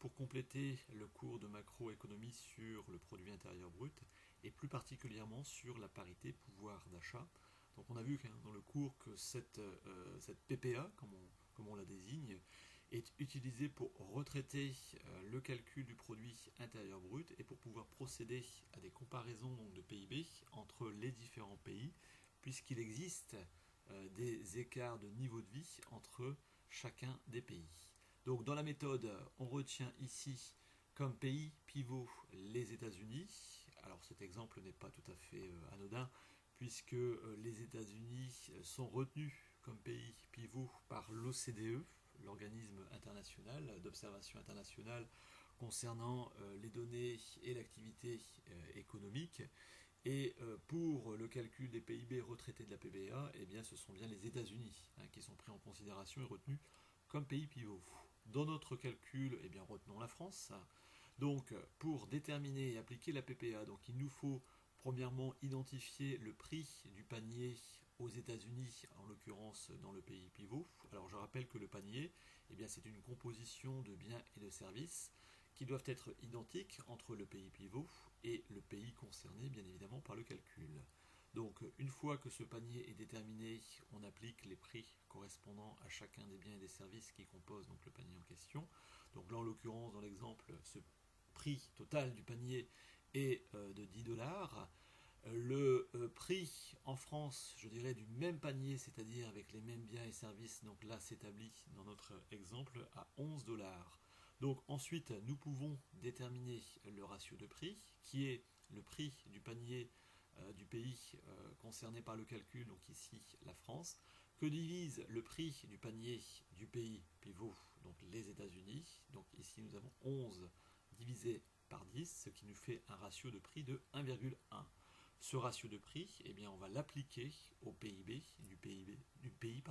pour compléter le cours de macroéconomie sur le produit intérieur brut et plus particulièrement sur la parité pouvoir d'achat. Donc on a vu dans le cours que cette PPA, comme on la désigne, est utilisée pour retraiter le calcul du produit intérieur brut et pour pouvoir procéder à des comparaisons donc, de PIB entre les différents pays, puisqu'il existe des écarts de niveau de vie entre chacun des pays. Donc dans la méthode, on retient ici comme pays pivot les États-Unis. Alors cet exemple n'est pas tout à fait anodin, puisque les États-Unis sont retenus comme pays pivot par l'OCDE, l'organisme international d'observation internationale concernant les données et l'activité économique. Et pour le calcul des PIB retraités de la PBA, eh bien, ce sont bien les États-Unis qui sont pris en considération et retenus comme pays pivot. Dans notre calcul, eh bien, retenons la France. Donc, pour déterminer et appliquer la PPA, donc, il nous faut premièrement identifier le prix du panier aux États-Unis, en l'occurrence dans le pays pivot. Alors, je rappelle que le panier, eh bien, c'est une composition de biens et de services qui doivent être identiques entre le pays pivot et le pays concerné, bien évidemment, par le calcul. Donc, une fois que ce panier est déterminé, on applique les prix correspondant à chacun des biens et des services qui composent donc le panier en question. Donc là, en l'occurrence, dans l'exemple, ce prix total du panier est de 10 $. Le prix en France, je dirais, du même panier, c'est-à-dire avec les mêmes biens et services, donc là s'établit dans notre exemple à 11 $. Donc ensuite, nous pouvons déterminer le ratio de prix, qui est le prix du panier du pays concerné par le calcul, donc ici la France, que divise le prix du panier du pays pivot, donc les États-Unis. Donc ici nous avons 11 divisé par 10, ce qui nous fait un ratio de prix de 1,1. Ce ratio de prix, eh bien, on va l'appliquer au PIB du pays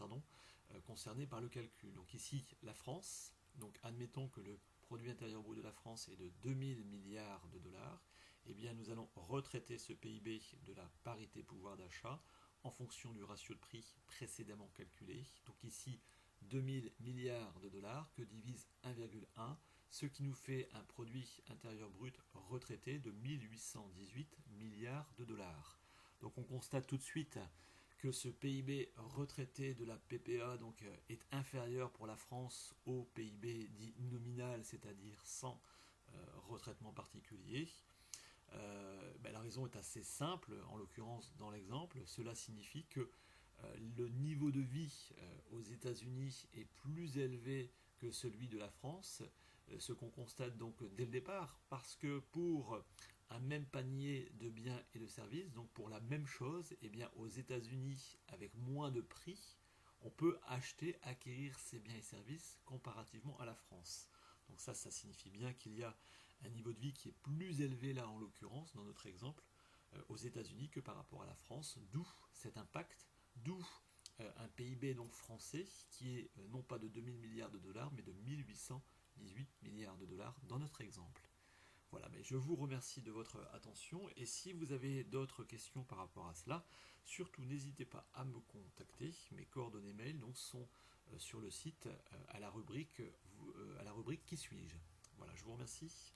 concerné par le calcul. Donc ici, la France. Donc admettons que le produit intérieur brut de la France est de 2000 milliards de dollars. Eh bien, nous allons retraiter ce PIB de la parité pouvoir d'achat en fonction du ratio de prix précédemment calculé. Donc ici, 2000 milliards de dollars que divise 1,1, ce qui nous fait un produit intérieur brut retraité de 1818 milliards de dollars. Donc on constate tout de suite que ce PIB retraité de la PPA donc, est inférieur pour la France au PIB dit nominal, c'est-à-dire sans retraitement particulier. La raison est assez simple, en l'occurrence dans l'exemple, cela signifie que le niveau de vie aux États-Unis est plus élevé que celui de la France, ce qu'on constate donc dès le départ, parce que pour un même panier de biens et de services, donc pour la même chose, eh bien aux États-Unis, avec moins de prix, on peut acquérir ces biens et services comparativement à la France. Donc ça signifie bien qu'il y a un niveau de vie qui est plus élevé là en l'occurrence, dans notre exemple, aux États-Unis que par rapport à la France, d'où cet impact, d'où un PIB donc français qui est non pas de 2000 milliards de dollars, mais de 1818 milliards de dollars dans notre exemple. Voilà, mais je vous remercie de votre attention et si vous avez d'autres questions par rapport à cela, surtout n'hésitez pas à me contacter. Mes coordonnées mail donc, sont sur le site à la rubrique Qui suis-je. Voilà, je vous remercie.